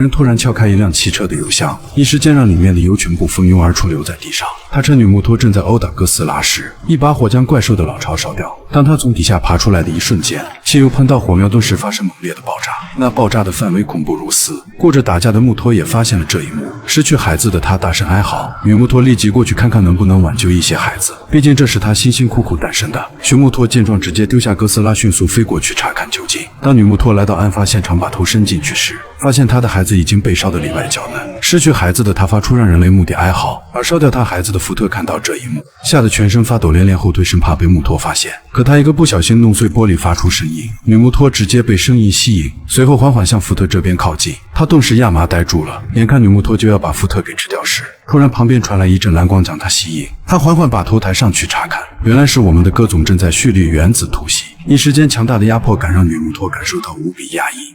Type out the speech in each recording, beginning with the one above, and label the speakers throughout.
Speaker 1: 人突然撬开一辆汽车的油箱，一时间让里面的油全部蜂拥而出，流在地上。他趁女木托正在殴打哥斯拉时，一把火将怪兽的老巢烧掉。当他从底下爬出来的一瞬间，汽油喷到火苗，顿时发生猛烈的爆炸。那爆炸的范围恐怖如斯，顾着打架的木托也发现了这一幕。失去孩子的他大声哀嚎，女木托立即过去看看能不能挽救一些孩子，毕竟这是他辛辛苦苦诞生的。熊木托见状，直接丢下哥斯拉，迅速飞过去查看究竟。当女木托来到案发现场，把头伸进去时，发现他的孩子已经被烧得里外焦嫩。失去孩子的他发出让人泪目的哀嚎，而烧掉他孩子的福特看到这一幕，吓得全身发抖，连连后退，生怕被木托发现。可他一个不小心弄碎玻璃，发出声音，女木托直接被声音吸引，随后缓缓向福特这边靠近。他顿时亚麻呆住了，眼看女木托就要把福特给吃掉时，突然旁边传来一阵蓝光将他吸引。他缓缓把头抬上去查看，原来是我们的戈总正在蓄力原子突袭。一时间强大的压迫感让女木托感受到无比压抑。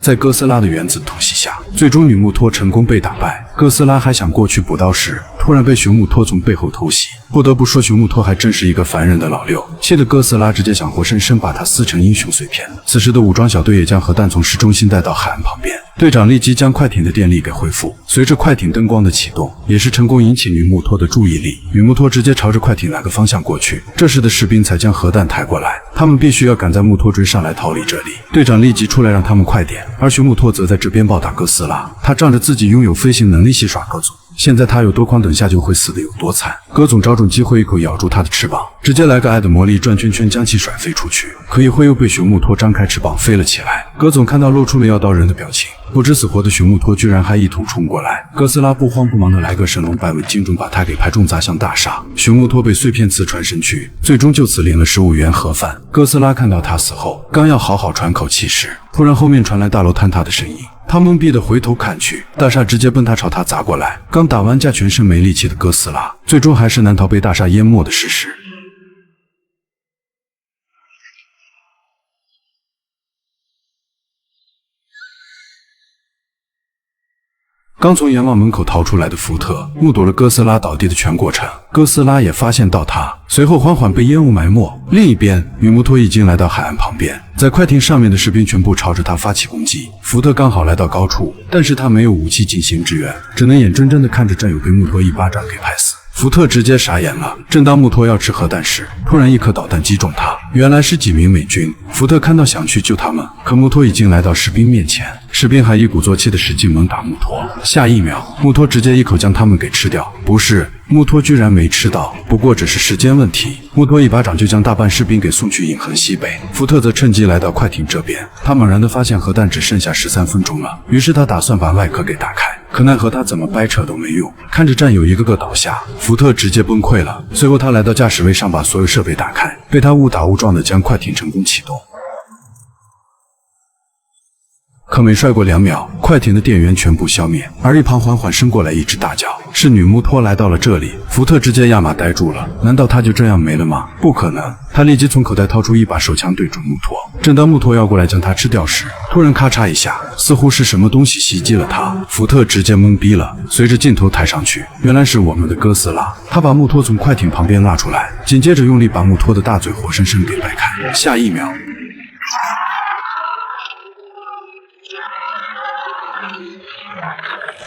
Speaker 1: 在哥斯拉的原子突袭下，最终女木托成功被打败。哥斯拉还想过去补刀时，突然被熊木托从背后偷袭。不得不说，熊木托还真是一个烦人的老六，气得哥斯拉直接想活生生把他撕成英雄碎片。此时的武装小队也将核弹从市中心带到海岸旁边，队长立即将快艇的电力给恢复。随着快艇灯光的启动，也是成功引起女木托的注意力。女木托直接朝着快艇那个方向过去，这时的士兵才将核弹抬过来，他们必须要赶在木托追上来逃离这里。队长立即出来让他们快点，而熊木托则在这边暴打哥斯拉。他仗着自己拥有飞行能力戏耍戈总，现在他有多狂，等下就会死得有多惨。戈总找准机会，一口咬住他的翅膀，直接来个爱的魔力转圈圈，将其甩飞出去。可一会又被熊木托张开翅膀飞了起来。戈总看到露出了要刀人的表情，不知死活的熊木托居然还一头冲过来。哥斯拉不慌不忙的来个神龙摆尾，精准把他给拍中砸向大厦。熊木托被碎片刺穿身躯，最终就此领了15元盒饭。哥斯拉看到他死后，刚要好好喘口气时，突然后面传来大楼坍塌的声音。他懵逼的回头看去，大厦直接崩塌朝他砸过来。刚打完架全身没力气的哥斯拉，最终还是难逃被大厦淹没的事实。刚从阎王门口逃出来的福特目睹了哥斯拉倒地的全过程，哥斯拉也发现到他，随后缓缓被烟雾埋没。另一边，女木托已经来到海岸旁边，在快艇上面的士兵全部朝着他发起攻击。福特刚好来到高处，但是他没有武器进行支援，只能眼睁睁地看着战友被木托一巴掌给拍死。福特直接傻眼了，正当木托要吃核弹时，突然一颗导弹击中他，原来是几名美军。福特看到想去救他们，可木托已经来到士兵面前，士兵还一鼓作气的使劲猛打木托，下一秒木托直接一口将他们给吃掉。不是，木托居然没吃到，不过只是时间问题。木托一巴掌就将大半士兵给送去银河西北。福特则趁机来到快艇这边，他猛然的发现核弹只剩下13分钟了，于是他打算把外壳给打开，可奈何他怎么掰扯都没用。看着战友一个个倒下，福特直接崩溃了。随后他来到驾驶位上，把所有设备打开，被他误打误撞的将快艇成功启动。可没帅过2秒，快艇的电源全部消灭，而一旁缓缓伸过来一只大脚，是女木托来到了这里。福特直接亚麻呆住了，难道他就这样没了吗？不可能！他立即从口袋掏出一把手枪对准木托，正当木托要过来将他吃掉时，突然咔嚓一下，似乎是什么东西袭击了他，福特直接懵逼了。随着镜头抬上去，原来是我们的哥斯拉，他把木托从快艇旁边拉出来，紧接着用力把木托的大嘴活生生给掰开。下一秒，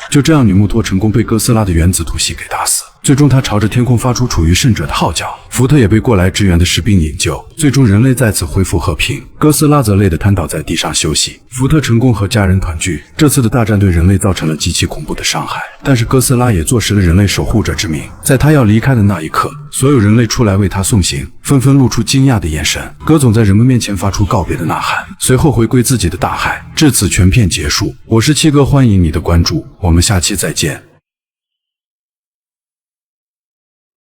Speaker 1: 就这样，女木托成功被哥斯拉的原子突袭给打死。最终，他朝着天空发出处于胜者的号角，福特也被过来支援的士兵营救。最终，人类再次恢复和平。哥斯拉则累得瘫倒在地上休息。福特成功和家人团聚。这次的大战对人类造成了极其恐怖的伤害，但是哥斯拉也坐实了人类守护者之名。在他要离开的那一刻，所有人类出来为他送行，纷纷露出惊讶的眼神。戈总在人们面前发出告别的呐喊，随后回归自己的大海。至此，全片结束。我是七哥，欢迎你的关注，我们下期再见。